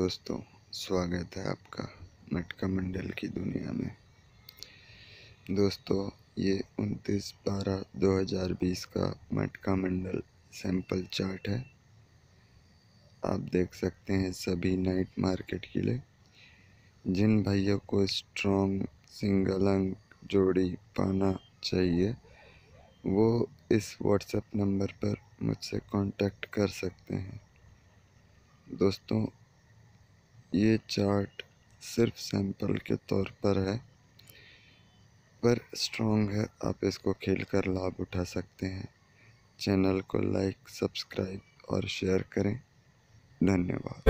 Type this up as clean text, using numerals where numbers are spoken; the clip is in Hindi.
दोस्तों, स्वागत है आपका मटका मंडल की दुनिया में। दोस्तों, ये 29/12/2020 का मटका मंडल सैंपल चार्ट है। आप देख सकते हैं सभी नाइट मार्केट के लिए। जिन भाइयों को स्ट्रॉन्ग सिंगल अंक जोड़ी पाना चाहिए वो इस व्हाट्सएप नंबर पर मुझसे कांटेक्ट कर सकते हैं। दोस्तों, ये चार्ट सिर्फ सैंपल के तौर पर है, पर स्ट्रॉन्ग है। आप इसको खेलकर लाभ उठा सकते हैं। चैनल को लाइक, सब्सक्राइब और शेयर करें। धन्यवाद।